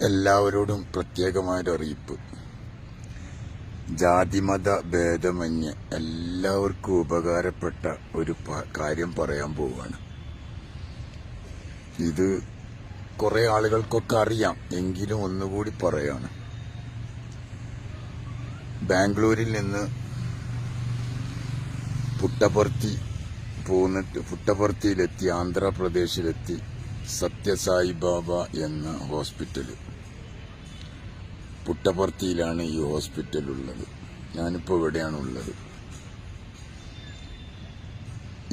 എല്ലാവരോടും പ്രത്യേകമായൊരു അറിയിപ്പ്. ജാതിമത ഭേദമന്യേ എല്ലാവർക്കും ഉപകാരപ്പെട്ട ഒരു കാര്യം പറയാൻ പോവുകയാണ്. ഇത് കുറെ ആളുകൾക്കൊക്കെ അറിയാം, എങ്കിലും ഒന്നുകൂടി പറയാണ്. ബാംഗ്ലൂരിൽ നിന്ന് പുട്ടപർത്തിയിലെത്തി ആന്ധ്രാപ്രദേശിലെത്തി സത്യസായി ബാബ എന്ന ഹോസ്പിറ്റൽ. പുട്ടപർത്തിയിലാണ് ഈ ഹോസ്പിറ്റൽ ഉള്ളത്. ഞാനിപ്പോൾ ഇവിടെയാണുള്ളത്.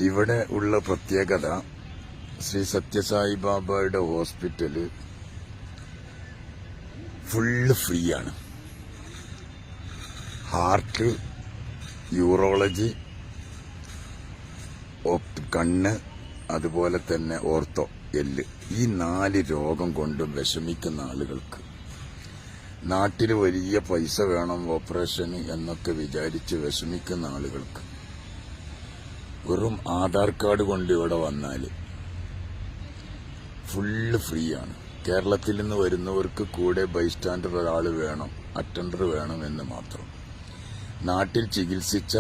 ഇവിടെ ഉള്ള പ്രത്യേകത, ശ്രീ സത്യസായി ബാബയുടെ ഹോസ്പിറ്റല് ഫുള്ള് ഫ്രീ ആണ്. ഹാർട്ട്, യൂറോളജി, കണ്ണ്, അതുപോലെ തന്നെ ഓർത്തോ, എല്ല്, ഈ 4 രോഗം കൊണ്ടും വിഷമിക്കുന്ന ആളുകൾക്ക്, നാട്ടിൽ വലിയ പൈസ വേണം ഓപ്പറേഷന് എന്നൊക്കെ വിചാരിച്ച് വിഷമിക്കുന്ന ആളുകൾക്ക് വെറും ആധാർ കാർഡ് കൊണ്ട് ഇവിടെ വന്നാൽ ഫുള്ള് ഫ്രീ ആണ്. കേരളത്തിൽ നിന്ന് വരുന്നവർക്ക് കൂടെ ബൈസ്റ്റാൻഡർ ഒരാൾ വേണം, അറ്റൻഡർ വേണം എന്ന് മാത്രം. നാട്ടിൽ ചികിത്സിച്ച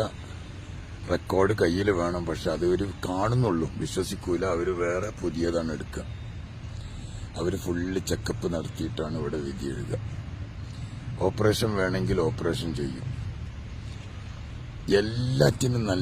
റെക്കോർഡ് കയ്യിൽ വേണം, പക്ഷെ അതവർ കാണുന്നുള്ളൂ, വിശ്വസിക്കൂല. അവർ വേറെ പുതിയതാണ് എടുക്കുക. അവർ ഫുള്ള് ചെക്കപ്പ് നടത്തിയിട്ടാണ് ഇവിടെ വിധി എഴുതുക. ഓപ്പറേഷൻ വേണമെങ്കിൽ ഓപ്പറേഷൻ ചെയ്യും. എല്ലാറ്റിനും